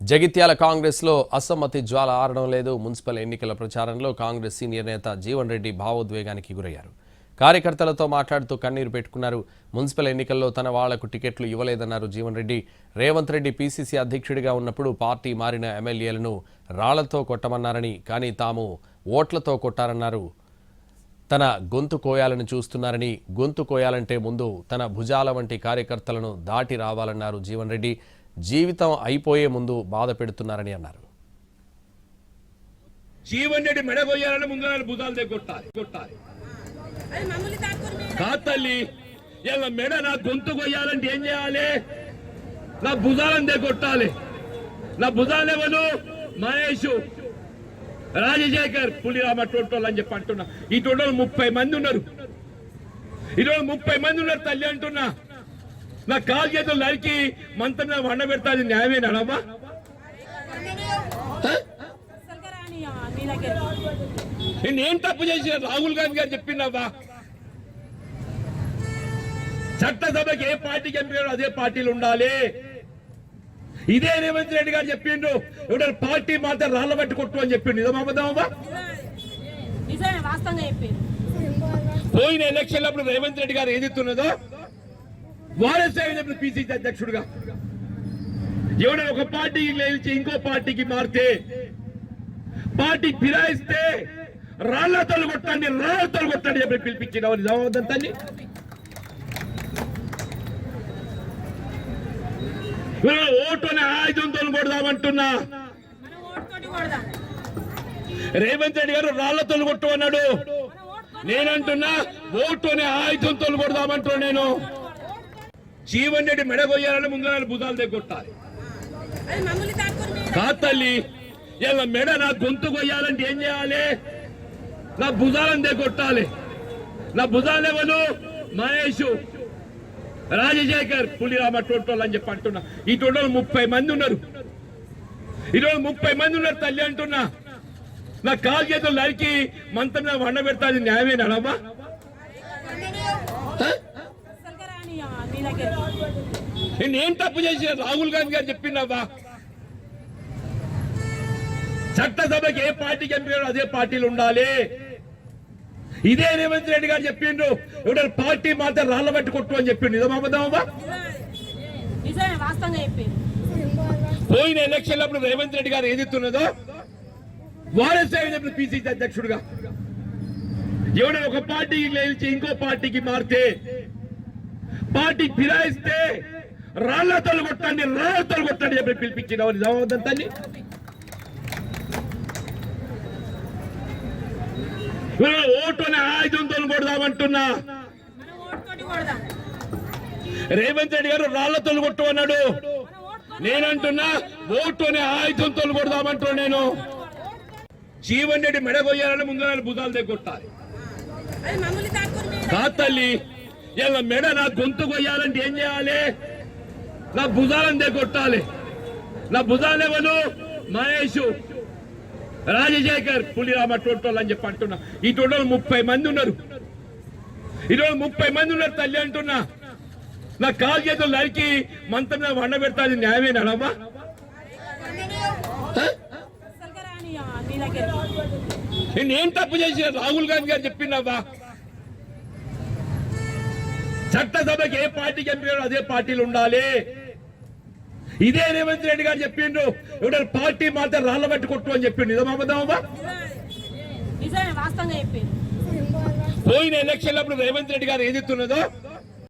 జగిత్యాల కాంగ్రెస్ లో అసమ్మతి జ్వాల ఆరడం లేదు. మున్సిపల్ ఎన్నికల ప్రచారంలో కాంగ్రెస్ సీనియర్ నేత జీవన్ రెడ్డి భావోద్వేగానికి గురయ్యారు. కార్యకర్తలతో మాట్లాడుతూ కన్నీరు పెట్టుకున్నారు. మున్సిపల్ ఎన్నికల్లో తన వాళ్లకు టికెట్లు ఇవ్వలేదన్నారు జీవన్ రెడ్డి. రేవంత్ రెడ్డి పీసీసీ అధ్యక్షుడిగా ఉన్నప్పుడు పార్టీ మారిన ఎమ్మెల్యేలను రాళ్లతో కొట్టమన్నారని, కానీ తాము ఓట్లతో కొట్టారన్నారు. తన గొంతు కోయాలని చూస్తున్నారని, గొంతు కోయాలంటే ముందు తన భుజాల వంటి కార్యకర్తలను దాటి రావాలన్నారు జీవన్ రెడ్డి. జీవితం అయిపోయే ముందు బాధ పెడుతున్నారని అన్నారు. జీవన్ రెడ్డి మెడగొయ్యాలని ముందు భుజాలు కొట్టాలి. కాతల్లి ఇలా మెడ నా గొంతు కొయ్యాలంటే ఏం చేయాలి? నా భుజాలను కొట్టాలి. నా భుజాలేవను మహేష్, రాజశేఖర్, పులిరామ టోటోళ్ళు అని చెప్పి అంటున్నా. ఈ టోటోలు 30 మంది ఉన్నారు. ఈరోజు 30 మంది ఉన్నారు తల్లి అంటున్నా. నా కాలు చేతులు నరికి మంత్రం వండ పెడతా. న్యాయమేనాడమ్మా? నేనేం తప్పు చేసిన? రాహుల్ గాంధీ గారు చెప్పిందమ్మా, చట్టసభకి ఏ పార్టీకి ఎంపిక అదే పార్టీలు ఉండాలి. ఇదే రేవంత్ రెడ్డి గారు చెప్పిండ్రు, ఎవడ పార్టీ మాత్రం రాళ్ళ బట్టి కొట్టు అని చెప్పిండు. నిజమమ్మా? పోయిన ఎలక్షన్ అప్పుడు రేవంత్ రెడ్డి గారు ఏదిస్తున్నదో వారసేపు పిసిసి అధ్యక్షుడుగా ఎవడ ఒక పార్టీకి లేచి ఇంకో పార్టీకి మారితే, పార్టీ ఫిరాయిస్తే రాళ్లతో కొట్టండి చెప్పి పిలిపించిన నిజామవుతుందని. ఓటుని ఆయుధంతో కొడదామంటున్నా. రేవంత్ రెడ్డి గారు రాళ్లతో కొట్టు అన్నాడు. నేనంటున్నా ఓటుని ఆయుధంతో కొడదామంటున్నా. నేను జీవన్ రెడ్డి మెడగొయ్యాలని ముందు భుజాలు కొట్టాలి. కాతల్లి ఇలా మెడ నా గొంతు కొయ్యాలంటే ఏం చేయాలి? నా భుజాలను కొట్టాలి. నా భుజాలేవను మహేష్, రాజశేఖర్, పులిరామ టోటోళ్ళు అని చెప్పి అంటున్నా. ఈ టోటోలు 30 మంది ఉన్నారు. ఈరోజు 30 మంది ఉన్నారు తల్లి అంటున్నా. నా కాలు చేతులు నరికి మంత్రం వండ పెడతా. న్యాయమేనాడమ్మా? నేనేం తప్పు చేసిన? రాహుల్ గాంధీ గారు చెప్పిందమ్మా, చట్టసభకి ఏ పార్టీకి ఎంపిక అదే పార్టీలు ఉండాలి. ఇదే రేవంత్ రెడ్డి గారు చెప్పిండ్రు, ఎవడ పార్టీ మాత్రం రాళ్ల బట్టి కొట్టు అని చెప్పిండు. నిజమమ్మా? పోయిన ఎలక్షన్ అప్పుడు రేవంత్ రెడ్డి గారు ఏదిస్తున్నదో వారసేపు పిసిసి అధ్యక్షుడుగా ఎవడ ఒక పార్టీకి లేచి ఇంకో పార్టీకి మారితే, పార్టీ ఫిరాయిస్తే రాళ్లతో కొట్టండి చెప్పి పిలిపించిన నిజామవుతుందని. ఓటుని ఆయుధంతో కొడదామంటున్నా. రేవంత్ రెడ్డి గారు రాళ్లతో కొట్టు అన్నాడు. నేనంటున్నా ఓటుని ఆయుధంతో కొడదామంటున్నా. నేను జీవన్ రెడ్డి మెడగొయ్యాలని ముందు భుజాలు కొట్టాలి. కాతల్లి ఇలా మెడ నా గొంతు కొయ్యాలంటే ఏం చేయాలి? నా భుజాలను కొట్టాలి. నా భుజాలేవను మహేష్, రాజశేఖర్, పులిరామ టోటోళ్ళు అని చెప్పి అంటున్నా. ఈ టోటోలు 30 మంది ఉన్నారు. ఈరోజు 30 మంది ఉన్నారు తల్లి అంటున్నా. నా కాలు చేతులు నరికి మంత్రం వండ పెడతా. న్యాయమేనాడమ్మా? నేనేం తప్పు చేసిన? రాహుల్ గాంధీ గారు చెప్పిందమ్మా, చట్టసభకి ఏ పార్టీకి ఎంపిక అదే పార్టీలు ఉండాలి. ఇదే రేవంత్ రెడ్డి గారు చెప్పిండ్రు, ఎవడ పార్టీ మాత్రం రాళ్ల బట్టి కొట్టు అని చెప్పిండు. నిజమమ్మా? పోయిన ఎలక్షన్ అప్పుడు రేవంత్ రెడ్డి గారు ఏదిస్తున్నదో